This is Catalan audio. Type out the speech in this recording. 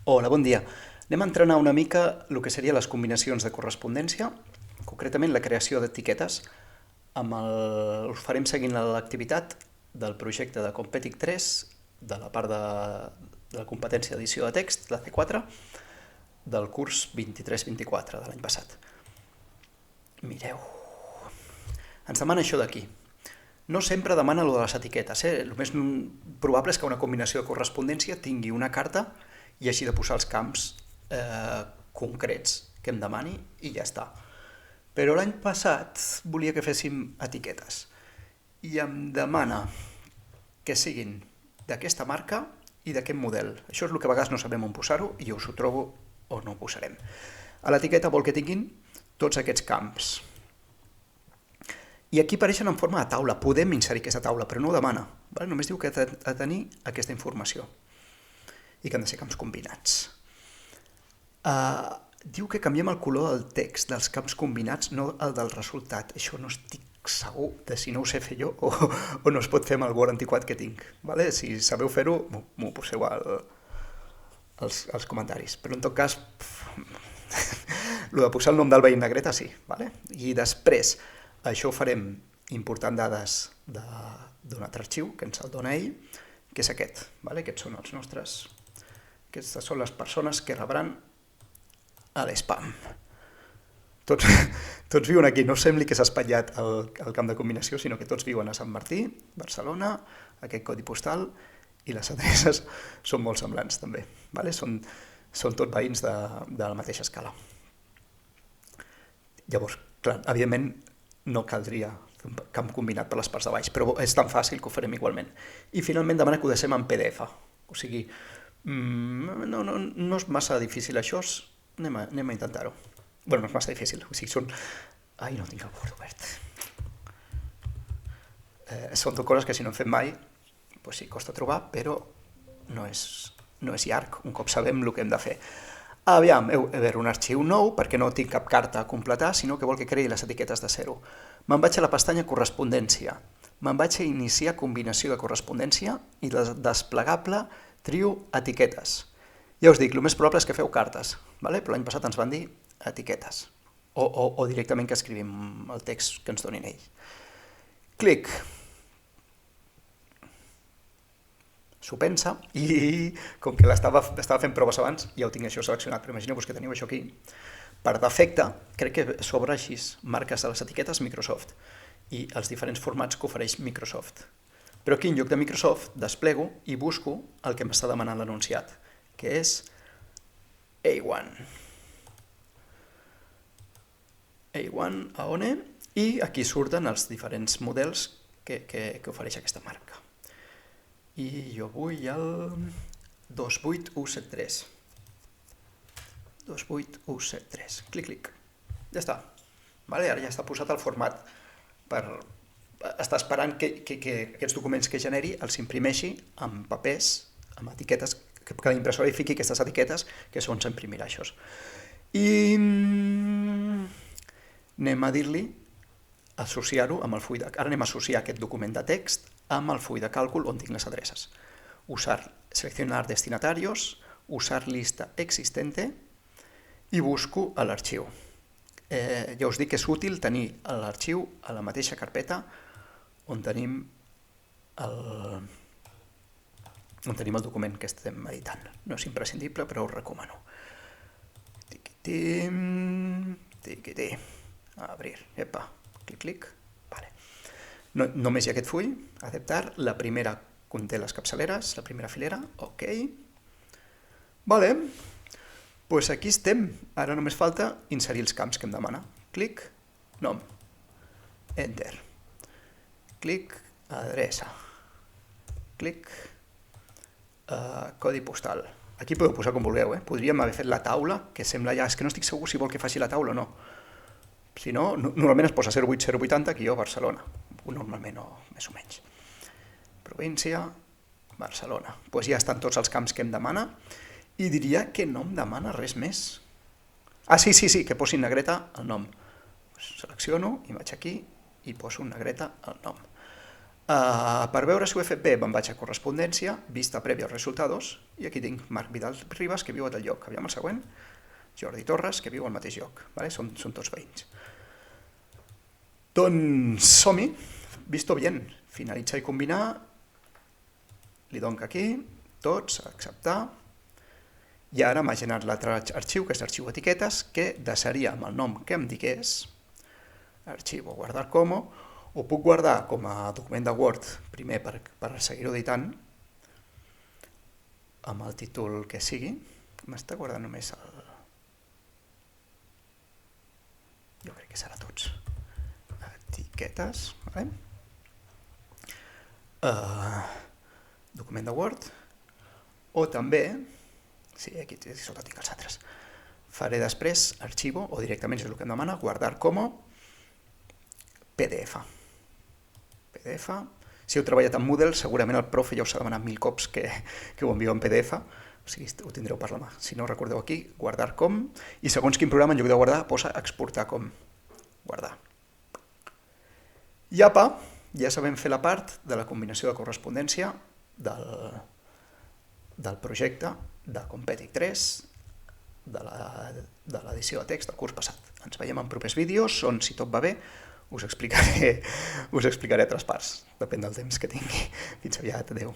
Hola, bon dia. Anem a entrenar una mica el que serien les combinacions de correspondència, concretament la creació d'etiquetes. Us farem seguint l'activitat del projecte de Competic 3, de la part de la competència d'edició de text, la C4, del curs 23-24 de l'any passat. Mireu. Ens demana això d'aquí. No sempre demana lo de les etiquetes. El més probable és que una combinació de correspondència tingui una carta i hagi de posar els camps concrets que em demani i ja està. Però l'any passat volia que féssim etiquetes i em demana que siguin d'aquesta marca i d'aquest model. Això és el que a vegades no sabem on posar-ho i us ho trobo o no ho posarem. A l'etiqueta vol que tinguin tots aquests camps. I aquí apareixen en forma de taula. Podem inserir aquesta taula, però no ho demana. Només diu que ha de tenir aquesta informació i que han de ser camps combinats. Diu que canviem el color del text dels camps combinats, no el del resultat. Això no estic segur de si no ho sé fer jo o no es pot fer amb el Word antiquat que tinc. Si sabeu fer-ho, m'ho poseu als comentaris. Però en tot cas, el de posar el nom del veí en negreta sí. I després, això ho farem important dades d'un altre arxiu que ens el dona ell, que és aquest. Aquests són els nostres... Aquestes són les persones que rebran a l'espam. Tots viuen aquí, no sembli que s'ha espatllat el camp de combinació, sinó que tots viuen a Sant Martí, Barcelona, aquest codi postal, i les adreces són molt semblants també. Són tots veïns de la mateixa escala. Llavors, clar, evidentment no caldria fer un camp combinat per les parts de baix, però és tan fàcil que ho farem igualment. I finalment demana que ho deixem en PDF, o sigui, no és massa difícil això, anem a intentar-ho. No és massa difícil, o sigui, són... Ai, no tinc el Word obert. Són dues coses que si no hem fet mai, doncs sí, costa trobar, però no és llarg, un cop sabem el que hem de fer. Aviam, heu de veure un arxiu nou, perquè no tinc cap carta a completar, sinó que vol que creï les etiquetes de zero. Me'n vaig a la pestanya correspondència. Me'n vaig a iniciar combinació de correspondència i desplegable trio etiquetes. Ja us dic, el més probable és que feu cartes, però l'any passat ens van dir etiquetes, o directament que escrivim el text que ens donin ells. Clic. S'ho pensa i com que estava fent proves abans, ja ho tinc això seleccionat, però imagineu-vos que teniu això aquí. Per defecte, crec que s'obre així marques de les etiquetes Microsoft i els diferents formats que ofereix Microsoft. Però aquí en lloc de Microsoft desplego i busco el que m'està demanant l'anunciat, que és A1. A1 a on? I aquí surten els diferents models que ofereix aquesta marca. I jo vull el 28173. 28173. Clic. Ja està. Ara ja està posat el format per estar esperant que aquests documents que generi els imprimeixi amb papers, amb etiquetes, que la impressora hi fiqui aquestes etiquetes que són on s'imprimirà això. I anem a dir-li associar-ho amb el full de... Ara anem a associar aquest document de text amb el full de càlcul on tinc les adreces. Seleccionar destinatarios, usar lista existente i busco l'arxiu. Ja us dic que és útil tenir l'arxiu a la mateixa carpeta on tenim el document que estem editant. No és imprescindible, però us recomano. Tiquití. Abrir. Epa. Clic. Només hi ha aquest full. Acceptar. La primera conté les capçaleres, la primera filera. Ok. Doncs aquí estem. Ara només falta inserir els camps que em demana. Clic. Nom. Enter. Clic, adreça. Clic, codi postal. Aquí podeu posar com vulgueu, podríem haver fet la taula, que sembla ja... És que no estic segur si vol que faci la taula o no. Si no, normalment es posa 08080, aquí jo, Barcelona. Normalment, o més o menys. Província, Barcelona. Doncs ja estan tots els camps que em demana i diria que no em demana res més. Sí, que posi en negreta el nom. Selecciono i vaig aquí i poso en negreta el nom. Per veure si ho he fet bé, me'n vaig a correspondència, vista prèvia als resultats, i aquí tinc Marc Vidal Ribas, que viu a tal lloc. Aviam el següent. Jordi Torres, que viu al mateix lloc. Vale? Són tots veïns. Doncs som-hi. Visto bien. Finalitzar i combinar. Li dono aquí. Tots. Acceptar. I ara m'ha generat l'altre arxiu, que és l'arxiu etiquetes, que deixaria amb el nom que em digués. Arxiu o guardar como. Ho puc guardar com a document de Word, primer per seguir-ho editant, amb el títol que sigui. M'està guardant només el... Jo crec que serà tots. Etiquetes, vale? Document de Word. O també, sí, aquí sota tinc els altres. Faré després arxivo, o directament és el que em demana, guardar como PDF. Si heu treballat amb Moodle, segurament el profe ja us ha demanat 1000 cops que ho envieu en PDF, o sigui, ho tindreu per la mà. Si no recordeu aquí, guardar com, i segons quin programa en lloc de guardar posa exportar com. Guardar. I apa, ja sabem fer la part de la combinació de correspondència del projecte de Competic 3, de l'edició de text del curs passat. Ens veiem en propers vídeos, on, si tot va bé, us explicaré altres parts. Depèn del temps que tingui. Fins aviat, adeu.